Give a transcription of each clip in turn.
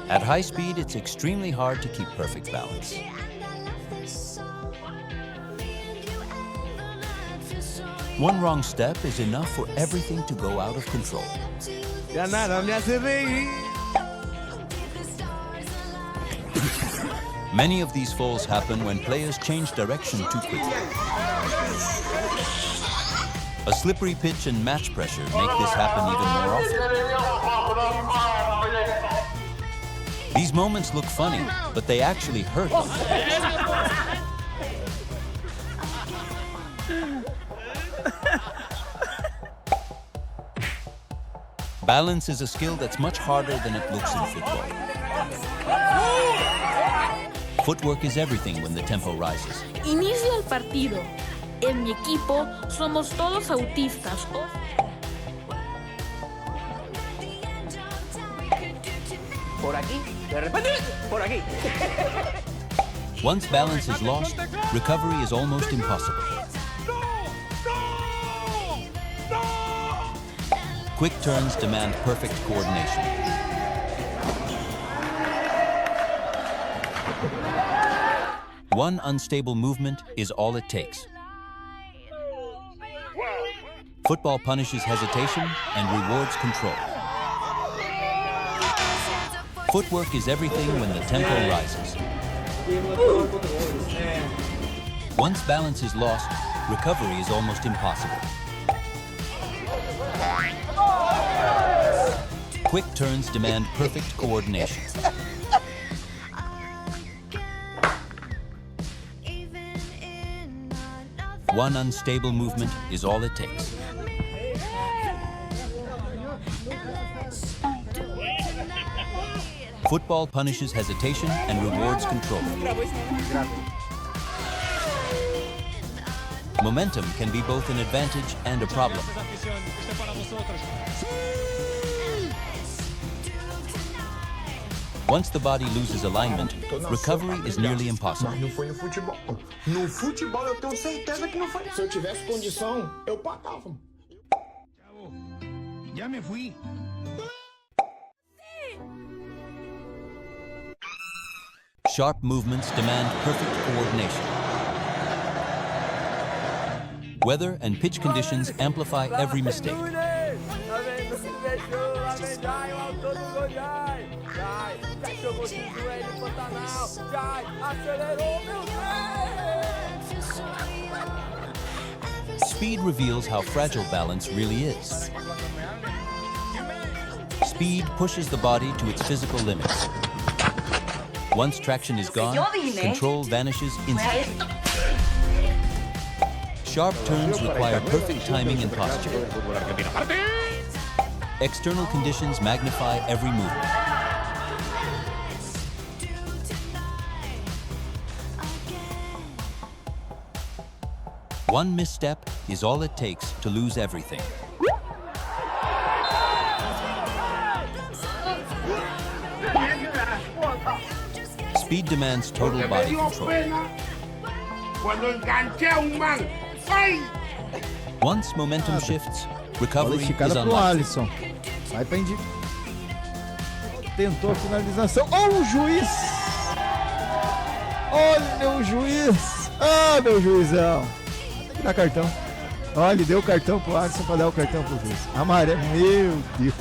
At high speed, it's extremely hard to keep perfect balance. One wrong step is enough for everything to go out of control. Many of these falls happen when players change direction too quickly. A slippery pitch and match pressure make this happen even more often. These moments look funny, but they actually hurt. Balance is a skill that's much harder than it looks in football. Footwork is everything when the tempo rises. Inicia el partido. En mi equipo somos todos autistas. Por aquí, de repente, por aquí. Once balance is lost, recovery is almost impossible. Quick turns demand perfect coordination. One unstable movement is all it takes. Football punishes hesitation and rewards control. Footwork is everything when the tempo rises. Once balance is lost, recovery is almost impossible. Quick turns demand perfect coordination. One unstable movement is all it takes. Football punishes hesitation and rewards control. Momentum can be both an advantage and a problem. Once the body loses alignment, recovery is nearly impossible. Mas não foi no futebol. No futebol eu tenho certeza que não foi. Se eu tivesse condição, eu pagava. Ya me fui. Sharp movements demand perfect coordination. Weather and pitch conditions amplify every mistake. Speed reveals how fragile balance really is. Speed pushes the body to its physical limits. Once traction is gone, control vanishes instantly. Sharp turns require perfect timing and posture. External conditions magnify every movement. One misstep is all it takes to lose everything. Speed demands total body control. Once momentum shifts, recovery is unlocked. Alisson. Vai pra Tentou a finalização. Olha o juiz! Olha o juiz! Ah, meu juizão! Tem que dar cartão. Olha, ele deu o cartão pro Alisson pra dar o cartão pro juiz. Amarelo, meu Deus!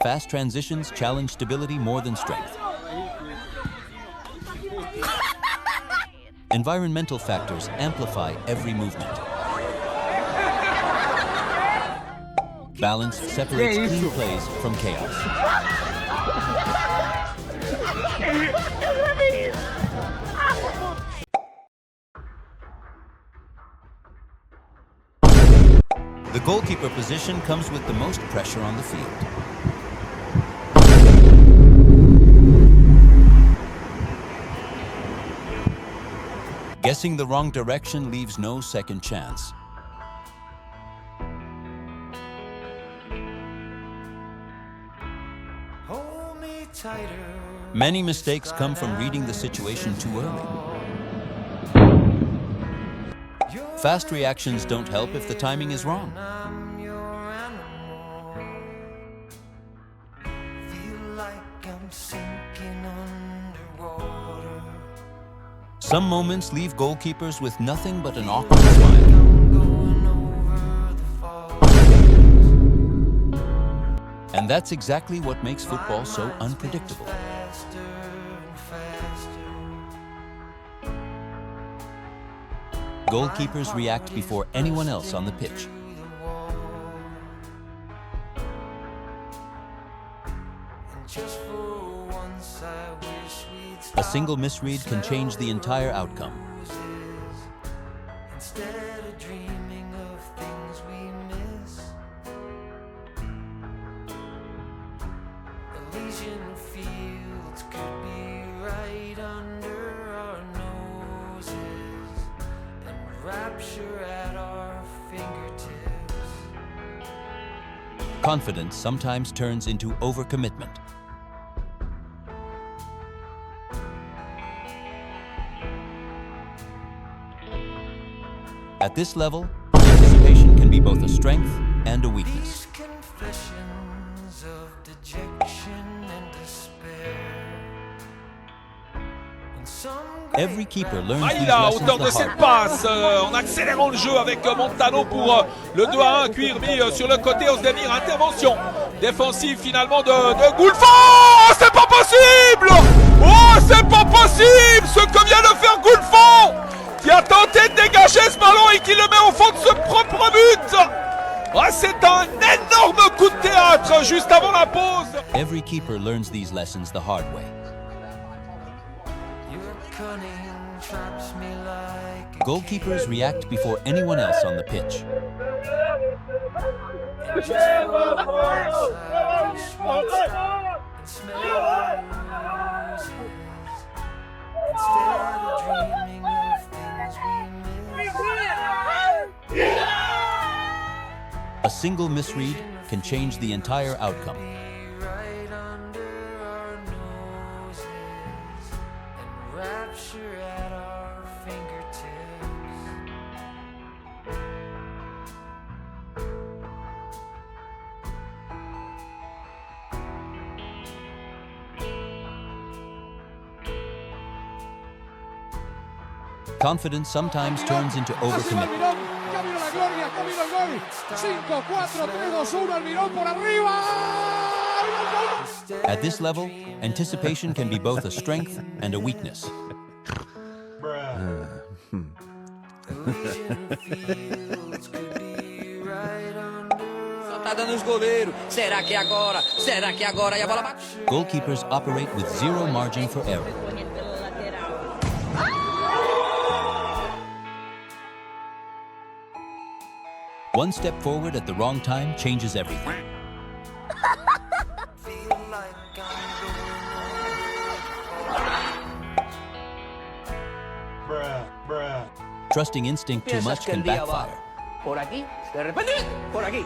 Fast transitions challenge stability more than strength. Environmental factors amplify every movement. Balance separates clean plays from chaos. The goalkeeper position comes with the most pressure on the field. Guessing the wrong direction leaves no second chance. Many mistakes come from reading the situation too early. Fast reactions don't help if the timing is wrong. Some moments leave goalkeepers with nothing but an awkward smile. And that's exactly what makes football so unpredictable. Goalkeepers react before anyone else on the pitch. A single misread can change the entire outcome. Confidence sometimes turns into overcommitment. At this level, anticipation can be both a strength and a weakness. Every keeper learns these Maïla, lessons auteur the de cette hard way. passe, en accélérant le jeu avec Montano pour le 2-1, Cuirby sur le côté, Osdemir, intervention défensive finalement de Goulfo. Oh, c'est pas possible! Oh, c'est pas possible ce que vient de faire Goulfo, qui a tenté de dégager ce ballon et qui le met au fond de ce propre but. Oh, c'est un énorme coup de théâtre juste avant la pause. Every keeper learns these lessons the hard way. Goalkeepers react before anyone else on the pitch. A single misread can change the entire outcome. Confidence sometimes turns into overcommitment. At this level, anticipation can be both a strength and a weakness. Tá dando os goleiros. Será que agora? Será que agora? E a bola bate. Goalkeepers operate with zero margin for error. One step forward at the wrong time changes everything. Trusting instinct too much can backfire. Por aquí, de repente, por aquí.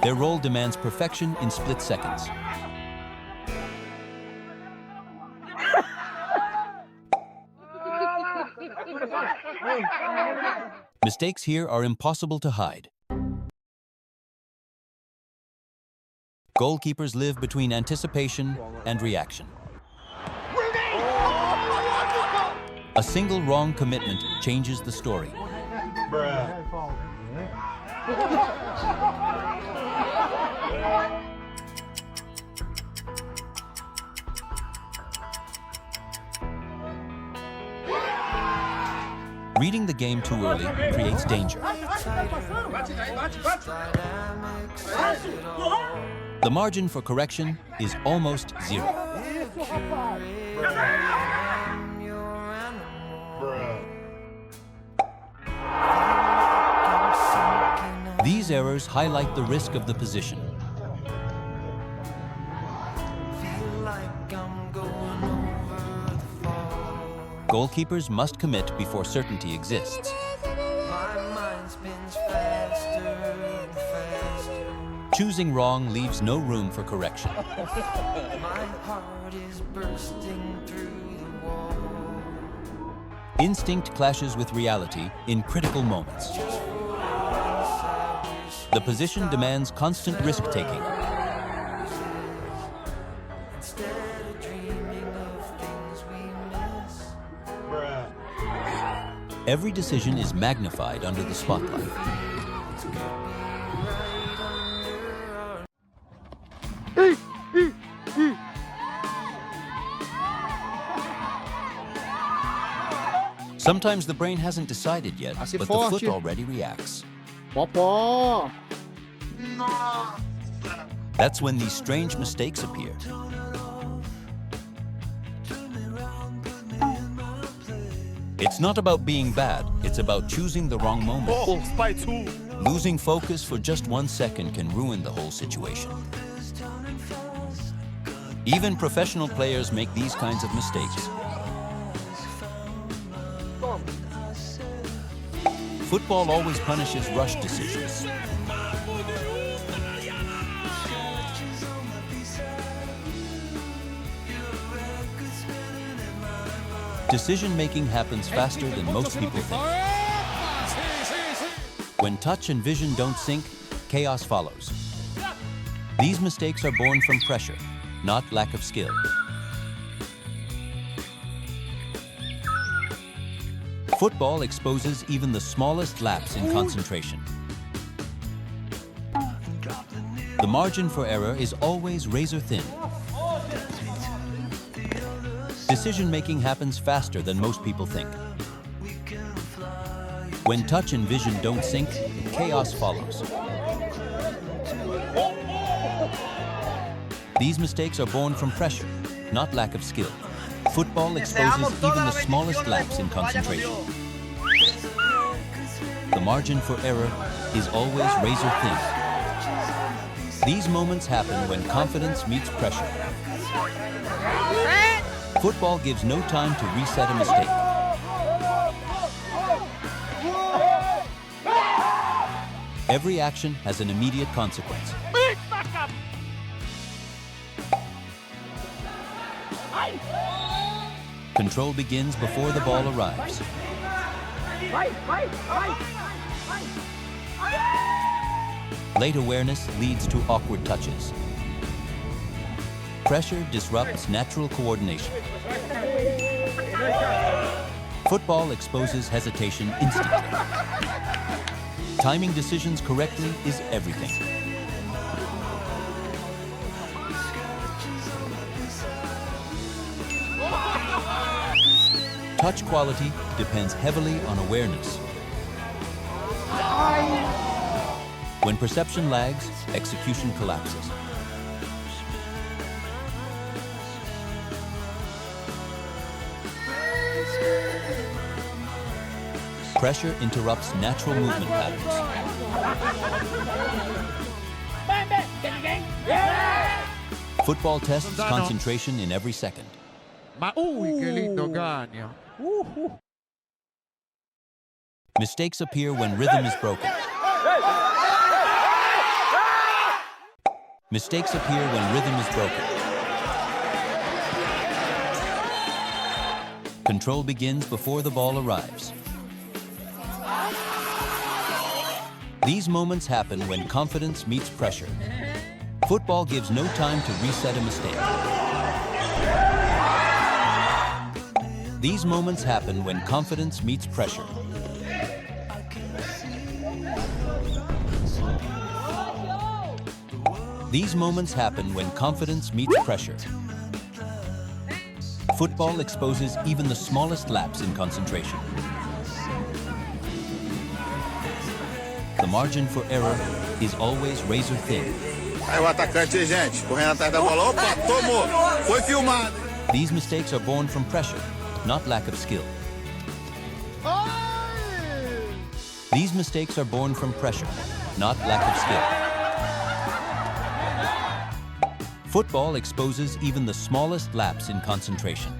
Their role demands perfection in split seconds. Mistakes here are impossible to hide. Goalkeepers live between anticipation and reaction. A single wrong commitment changes the story. Reading the game too early creates danger. The margin for correction is almost zero. These errors highlight the risk of the position. Goalkeepers must commit before certainty exists. Choosing wrong leaves no room for correction. Instinct clashes with reality in critical moments. The position demands constant risk-taking. Every decision is magnified under the spotlight. Sometimes the brain hasn't decided yet, but the foot already reacts. Popó! That's when these strange mistakes appear. It's not about being bad, it's about choosing the wrong moment. Losing focus for just 1 second can ruin the whole situation. Even professional players make these kinds of mistakes. Football always punishes rush decisions. Decision-making happens faster than most people think. When touch and vision don't sync, chaos follows. These mistakes are born from pressure, not lack of skill. Football exposes even the smallest lapse in concentration. The margin for error is always razor thin. Decision-making happens faster than most people think. When touch and vision don't sync, chaos follows. These mistakes are born from pressure, not lack of skill. Football exposes even the smallest lapse in concentration. The margin for error is always razor thin. These moments happen when confidence meets pressure. Football gives no time to reset a mistake. Every action has an immediate consequence. Control begins before the ball arrives. Late awareness leads to awkward touches. Pressure disrupts natural coordination. Football exposes hesitation instantly. Timing decisions correctly is everything. Touch quality depends heavily on awareness. When perception lags, execution collapses. Pressure interrupts natural movement patterns. Football tests concentration in every second. Que lindo ganho. Mistakes appear when rhythm is broken. Mistakes appear when rhythm is broken. Control begins before the ball arrives. These moments happen when confidence meets pressure. Football gives no time to reset a mistake. These moments happen when confidence meets pressure. These moments happen when confidence meets pressure. Football exposes even the smallest lapse in concentration. The margin for error is always razor thin. Aí o atacante, gente, correndo atrás da bola. Opa, tomou. Foi filmado. These mistakes are born from pressure, not lack of skill. These mistakes are born from pressure, not lack of skill. Football exposes even the smallest lapse in concentration.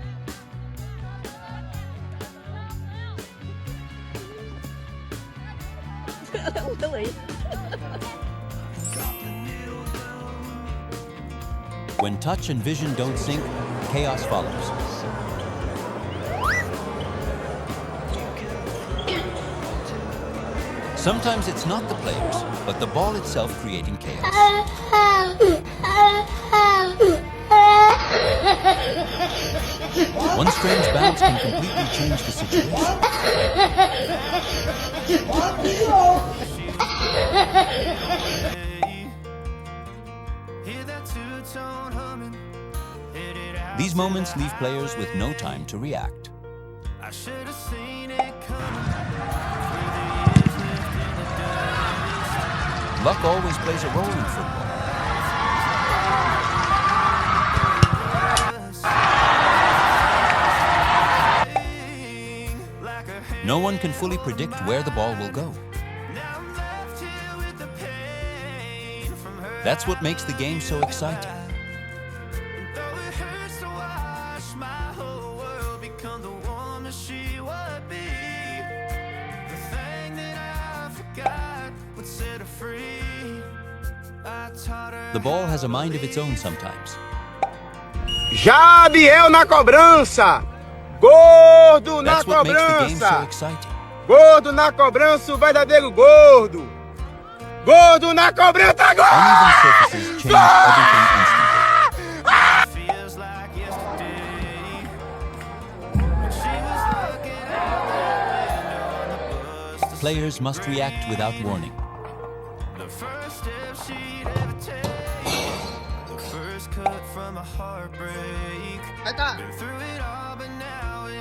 When touch and vision don't sync, chaos follows. Sometimes it's not the players, but the ball itself creating chaos. One strange bounce can completely change the situation. These moments leave players with no time to react. Luck always plays a role in football. No one can fully predict where the ball will go. That's what makes the game so exciting. The ball has a mind of its own sometimes. Já Biel na cobrança. Gordo na That's what makes the game so cobrança. exciting. Gordo na cobrança, o verdadeiro gordo. Gordo na cobrança, gol! Uneven surfaces change everything instantly. Players must react without warning.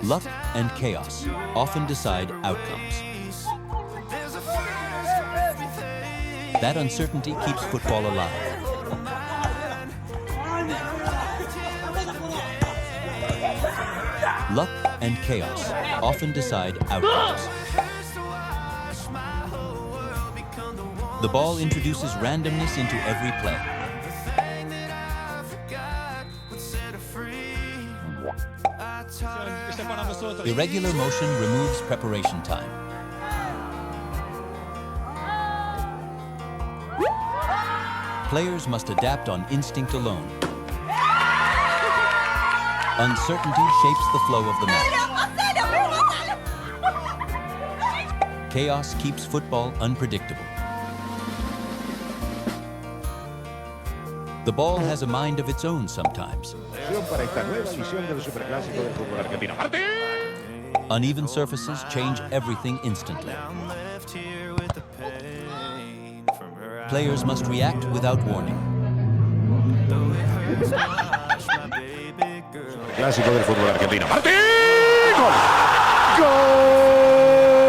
Luck and chaos often decide outcomes. That uncertainty keeps football alive. Luck and chaos often decide outcomes. The ball introduces randomness into every play. Irregular motion removes preparation time. Players must adapt on instinct alone. Uncertainty shapes the flow of the match. Chaos keeps football unpredictable. The ball has a mind of its own sometimes. Uneven surfaces change everything instantly. Players must react without warning. Clásico del fútbol argentino.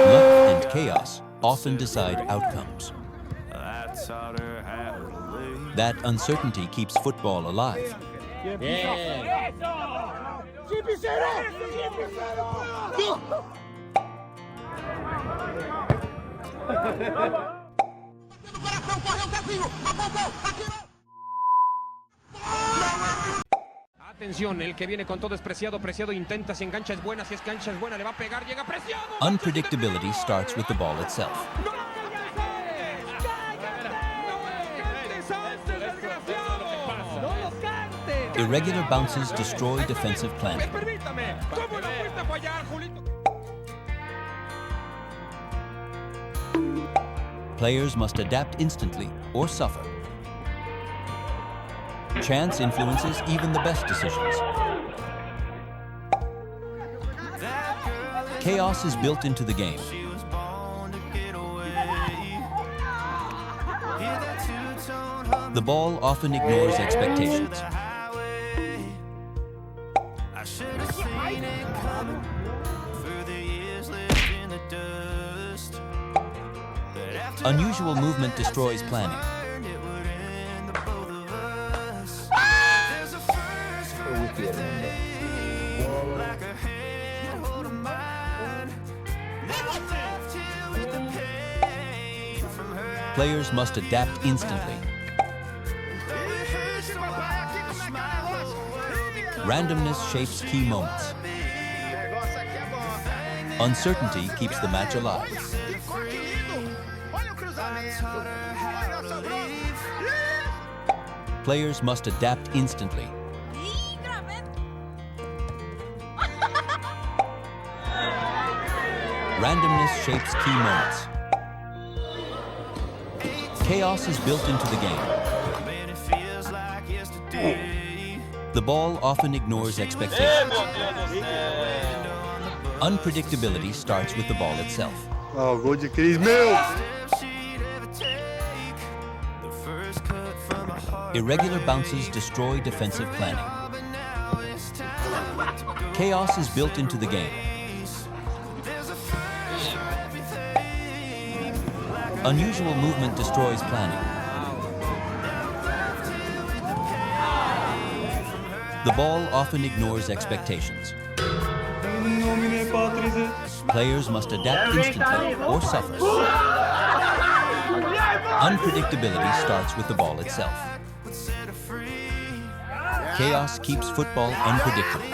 Luck and chaos often decide outcomes. That uncertainty keeps football alive. Atención, el que viene con todo es Preciado, Preciado intenta, si engancha es buena, si es cancha es buena, le va a pegar, llega Preciado. Unpredictability starts with the ball itself. Irregular bounces destroy defensive planning. Players must adapt instantly or suffer. Chance influences even the best decisions. Chaos is built into the game. The ball often ignores expectations. Unusual movement destroys planning. Players must adapt instantly. Randomness shapes key moments. Uncertainty keeps the match alive. Players must adapt instantly. Randomness shapes key moments. Chaos is built into the game. The ball often ignores expectations. Unpredictability starts with the ball itself. Ó, gol de Cris, meu! Irregular bounces destroy defensive planning. Chaos is built into the game. Unusual movement destroys planning. The ball often ignores expectations. Players must adapt instantly or suffer. Unpredictability starts with the ball itself. Chaos keeps football unpredictable.